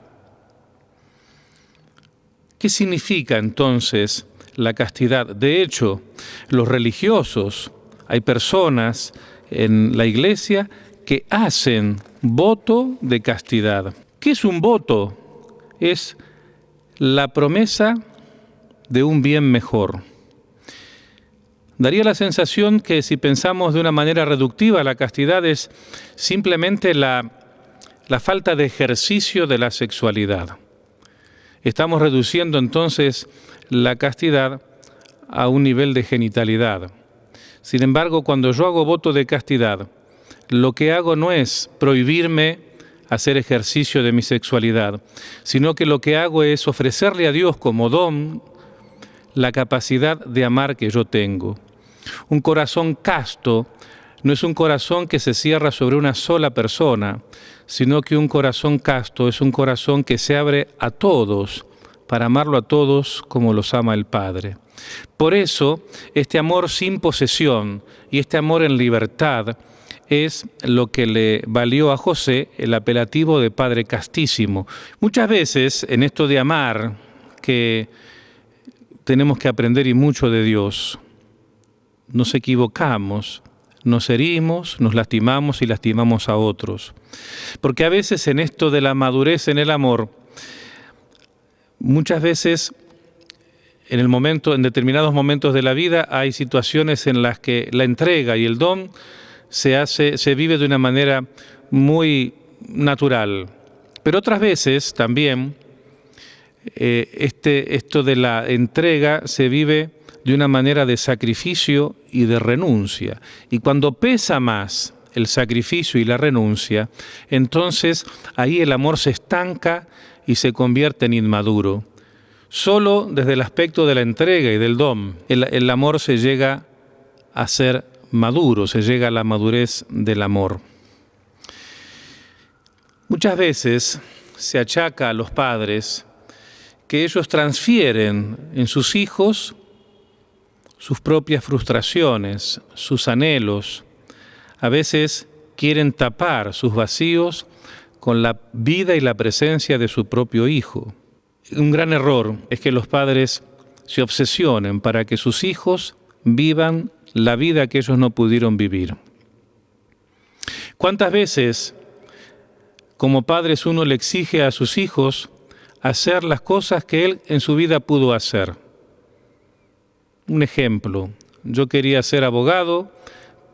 ¿Qué significa entonces la castidad? De hecho, los religiosos, hay personas en la iglesia que hacen voto de castidad. ¿Qué es un voto? Es la promesa de un bien mejor. Daría la sensación que si pensamos de una manera reductiva, la castidad es simplemente la falta de ejercicio de la sexualidad. Estamos reduciendo entonces la castidad a un nivel de genitalidad. Sin embargo, cuando yo hago voto de castidad, lo que hago no es prohibirme hacer ejercicio de mi sexualidad, sino que lo que hago es ofrecerle a Dios como don la capacidad de amar que yo tengo. Un corazón casto no es un corazón que se cierra sobre una sola persona, sino que un corazón casto es un corazón que se abre a todos, para amarlo a todos como los ama el Padre. Por eso, este amor sin posesión y este amor en libertad es lo que le valió a José el apelativo de Padre Castísimo. Muchas veces, en esto de amar, que tenemos que aprender y mucho de Dios, nos equivocamos, nos herimos, nos lastimamos y lastimamos a otros. Porque a veces en esto de la madurez en el amor, muchas veces en determinados momentos de la vida hay situaciones en las que la entrega y el don se vive de una manera muy natural. Pero otras veces también esto de la entrega se vive de una manera de sacrificio y de renuncia. Y cuando pesa más el sacrificio y la renuncia, entonces ahí el amor se estanca y se convierte en inmaduro. Solo desde el aspecto de la entrega y del don, el amor se llega a ser maduro, se llega a la madurez del amor. Muchas veces se achaca a los padres que ellos transfieren en sus hijos sus propias frustraciones, sus anhelos. A veces quieren tapar sus vacíos con la vida y la presencia de su propio hijo. Un gran error es que los padres se obsesionen para que sus hijos vivan la vida que ellos no pudieron vivir. ¿Cuántas veces como padres uno le exige a sus hijos hacer las cosas que él en su vida pudo hacer? Un ejemplo, yo quería ser abogado,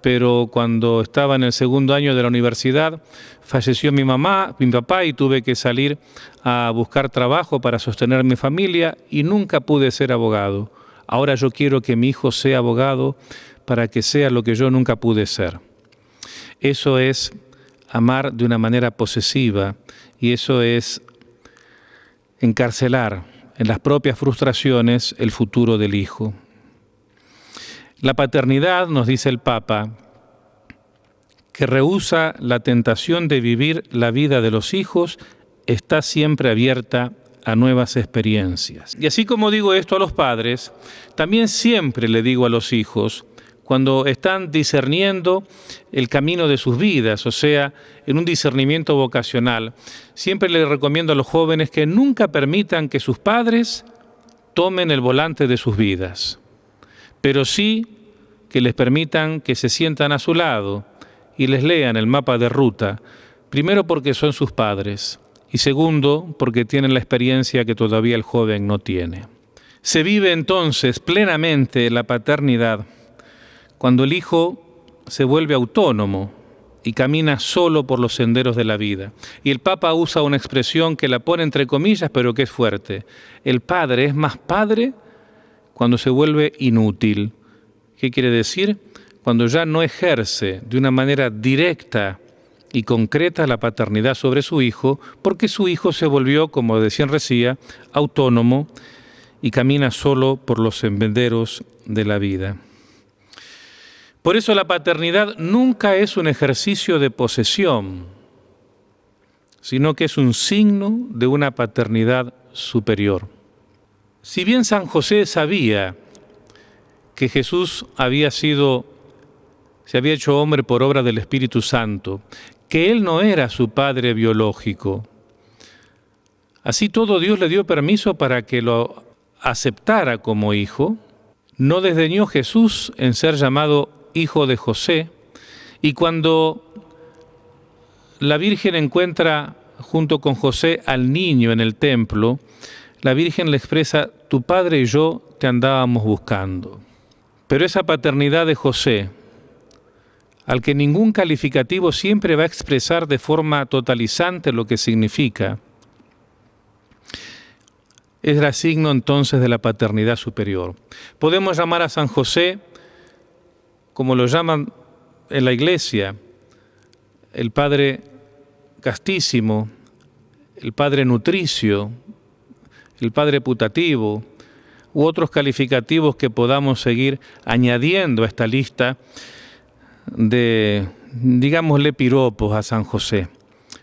pero cuando estaba en el segundo año de la universidad falleció mi papá y tuve que salir a buscar trabajo para sostener mi familia y nunca pude ser abogado. Ahora yo quiero que mi hijo sea abogado para que sea lo que yo nunca pude ser. Eso es amar de una manera posesiva y eso es encarcelar en las propias frustraciones el futuro del hijo. La paternidad, nos dice el Papa, que rehúsa la tentación de vivir la vida de los hijos, está siempre abierta a nuevas experiencias. Y así como digo esto a los padres, también siempre le digo a los hijos, cuando están discerniendo el camino de sus vidas, o sea, en un discernimiento vocacional, siempre les recomiendo a los jóvenes que nunca permitan que sus padres tomen el volante de sus vidas, pero sí que les permitan que se sientan a su lado y les lean el mapa de ruta, primero porque son sus padres y segundo porque tienen la experiencia que todavía el joven no tiene. Se vive entonces plenamente la paternidad cuando el hijo se vuelve autónomo y camina solo por los senderos de la vida. Y el Papa usa una expresión que la pone entre comillas, pero que es fuerte. El padre es más padre cuando se vuelve inútil. ¿Qué quiere decir? Cuando ya no ejerce de una manera directa y concreta la paternidad sobre su hijo, porque su hijo se volvió, como decían recién, autónomo y camina solo por los senderos de la vida. Por eso la paternidad nunca es un ejercicio de posesión, sino que es un signo de una paternidad superior. Si bien San José sabía que Jesús se había hecho hombre por obra del Espíritu Santo, que él no era su padre biológico, así todo Dios le dio permiso para que lo aceptara como hijo, no desdeñó Jesús en ser llamado hijo de José, y cuando la Virgen encuentra junto con José al niño en el templo, la Virgen le expresa: tu padre y yo te andábamos buscando. Pero esa paternidad de José, al que ningún calificativo siempre va a expresar de forma totalizante lo que significa, era signo entonces de la paternidad superior. Podemos llamar a San José, como lo llaman en la Iglesia, el Padre Castísimo, el Padre Nutricio, el Padre Putativo, u otros calificativos que podamos seguir añadiendo a esta lista de, digámosle, piropos a San José.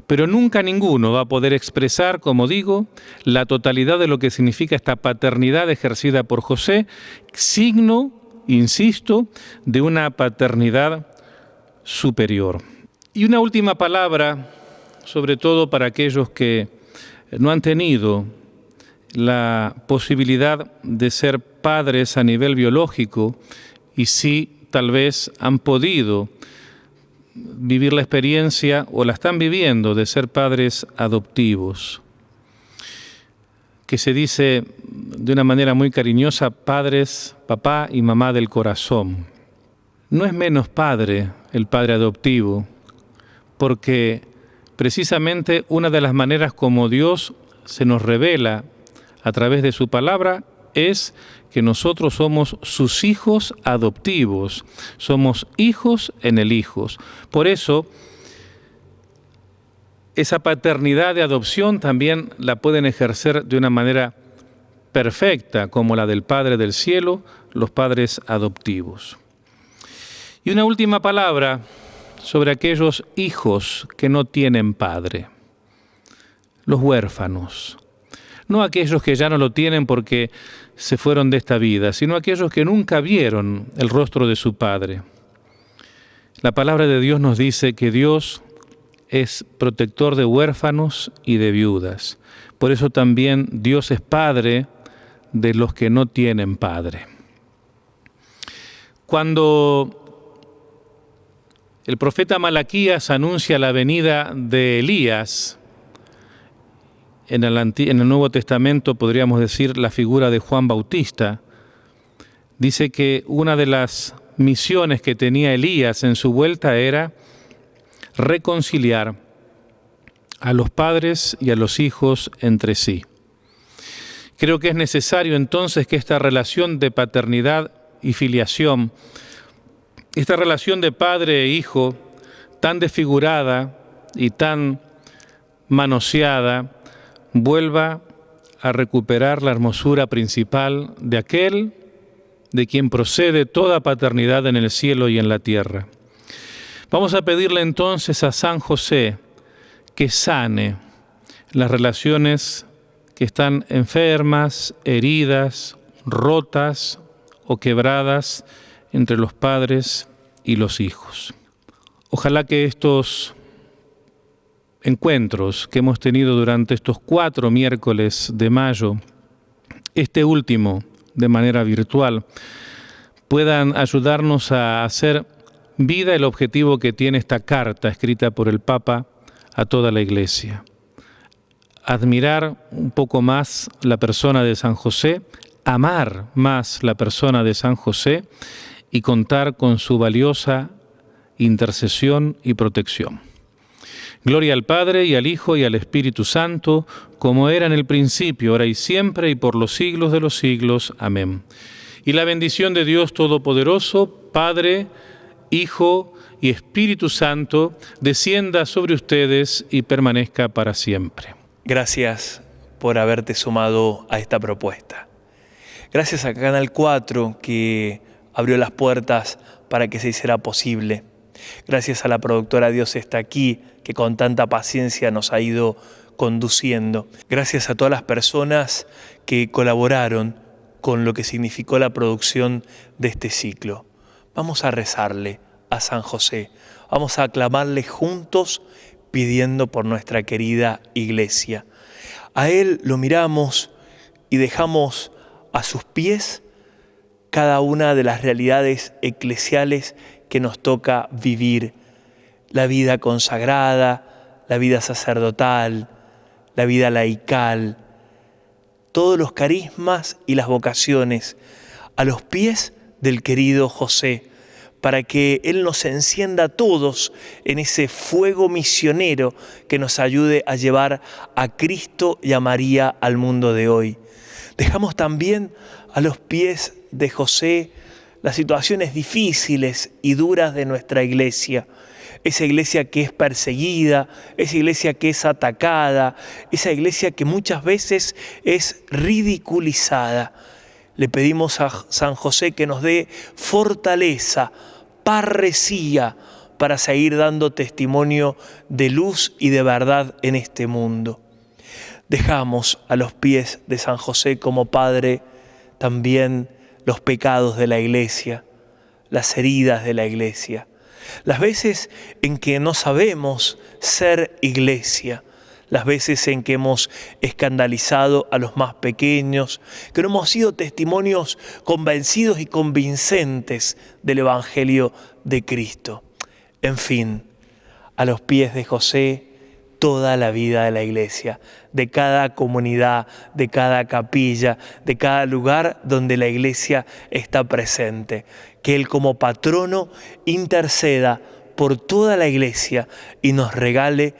Pero nunca ninguno va a poder expresar, como digo, la totalidad de lo que significa esta paternidad ejercida por José, signo, insisto, de una paternidad superior. Y una última palabra, sobre todo para aquellos que no han tenido la posibilidad de ser padres a nivel biológico y sí tal vez han podido vivir la experiencia o la están viviendo de ser padres adoptivos, que se dice de una manera muy cariñosa, padres, papá y mamá del corazón. No es menos padre el padre adoptivo, porque precisamente una de las maneras como Dios se nos revela a través de su palabra es que nosotros somos sus hijos adoptivos, somos hijos en el Hijo. Por eso, esa paternidad de adopción también la pueden ejercer de una manera perfecta, como la del Padre del Cielo, los padres adoptivos. Y una última palabra sobre aquellos hijos que no tienen padre. los huérfanos. No aquellos que ya no lo tienen porque se fueron de esta vida, sino aquellos que nunca vieron el rostro de su Padre. La palabra de Dios nos dice que Dios es protector de huérfanos y de viudas. Por eso también Dios es Padre de los que no tienen Padre. Cuando el profeta Malaquías anuncia la venida de Elías, en el Nuevo Testamento podríamos decir la figura de Juan Bautista, dice que una de las misiones que tenía Elías en su vuelta era reconciliar a los padres y a los hijos entre sí. Creo que es necesario entonces que esta relación de paternidad y filiación, esta relación de padre e hijo, tan desfigurada y tan manoseada, vuelva a recuperar la hermosura principal de aquel de quien procede toda paternidad en el cielo y en la tierra. Vamos a pedirle entonces a San José que sane las relaciones que están enfermas, heridas, rotas o quebradas entre los padres y los hijos. Ojalá que estos encuentros que hemos tenido durante estos 4 miércoles de mayo, este último de manera virtual, puedan ayudarnos a hacer vida el objetivo que tiene esta carta escrita por el Papa a toda la Iglesia. Admirar un poco más la persona de San José, amar más la persona de San José y contar con su valiosa intercesión y protección. Gloria al Padre, y al Hijo, y al Espíritu Santo, como era en el principio, ahora y siempre, y por los siglos de los siglos. Amén. Y la bendición de Dios Todopoderoso, Padre, Hijo y Espíritu Santo, descienda sobre ustedes y permanezca para siempre.
Gracias por haberte sumado a esta propuesta. Gracias a Canal 4 que abrió las puertas para que se hiciera posible. Gracias a la productora Dios está aquí, que con tanta paciencia nos ha ido conduciendo. Gracias a todas las personas que colaboraron con lo que significó la producción de este ciclo. Vamos a rezarle a San José. Vamos a aclamarle juntos pidiendo por nuestra querida Iglesia. A Él lo miramos y dejamos a sus pies cada una de las realidades eclesiales que nos toca vivir. La vida consagrada, la vida sacerdotal, la vida laical, todos los carismas y las vocaciones a los pies del querido José, para que Él nos encienda a todos en ese fuego misionero que nos ayude a llevar a Cristo y a María al mundo de hoy. Dejamos también a los pies de José las situaciones difíciles y duras de nuestra iglesia. Esa iglesia que es perseguida, esa iglesia que es atacada, esa iglesia que muchas veces es ridiculizada. Le pedimos a San José que nos dé fortaleza, parresía, para seguir dando testimonio de luz y de verdad en este mundo. Dejamos a los pies de San José como Padre también los pecados de la iglesia, las heridas de la iglesia, las veces en que no sabemos ser iglesia, las veces en que hemos escandalizado a los más pequeños, que no hemos sido testimonios convencidos y convincentes del Evangelio de Cristo. En fin, a los pies de José, toda la vida de la iglesia, de cada comunidad, de cada capilla, de cada lugar donde la iglesia está presente. Que Él como patrono interceda por toda la iglesia y nos regale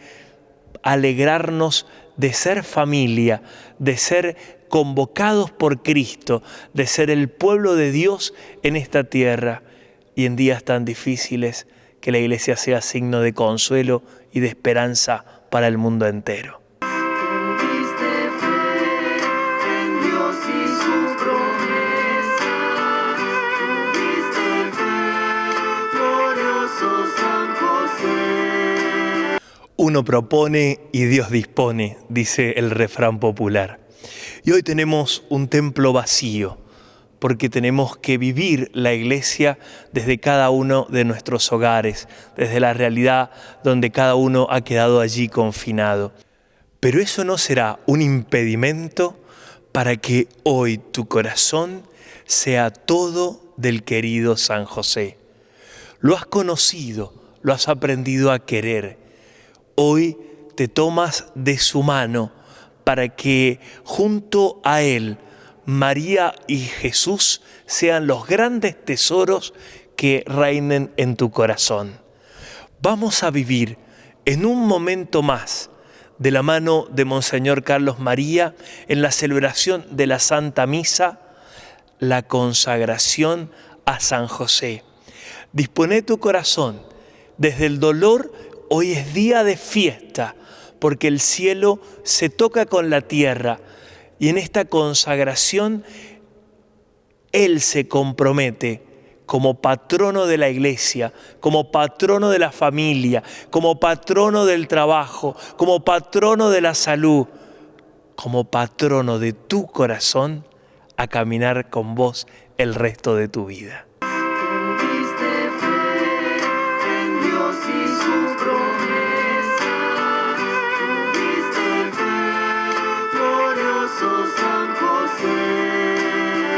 alegrarnos de ser familia, de ser convocados por Cristo, de ser el pueblo de Dios en esta tierra y en días tan difíciles, que la iglesia sea signo de consuelo y de esperanza para el mundo entero.
Tuviste fe en Dios y su promesa. Tuviste fe, glorioso San José.
Uno propone y Dios dispone, dice el refrán popular. Y hoy tenemos un templo vacío, porque tenemos que vivir la iglesia desde cada uno de nuestros hogares, desde la realidad donde cada uno ha quedado allí confinado. Pero eso no será un impedimento para que hoy tu corazón sea todo del querido San José. Lo has conocido, lo has aprendido a querer. Hoy te tomas de su mano para que junto a él María y Jesús sean los grandes tesoros que reinen en tu corazón. Vamos a vivir en un momento más de la mano de Monseñor Carlos María en la celebración de la Santa Misa, la consagración a San José. Dispone tu corazón. Desde el dolor, hoy es día de fiesta, porque el cielo se toca con la tierra. Y en esta consagración, Él se compromete como patrono de la iglesia, como patrono de la familia, como patrono del trabajo, como patrono de la salud, como patrono de tu corazón, a caminar con vos el resto de tu vida.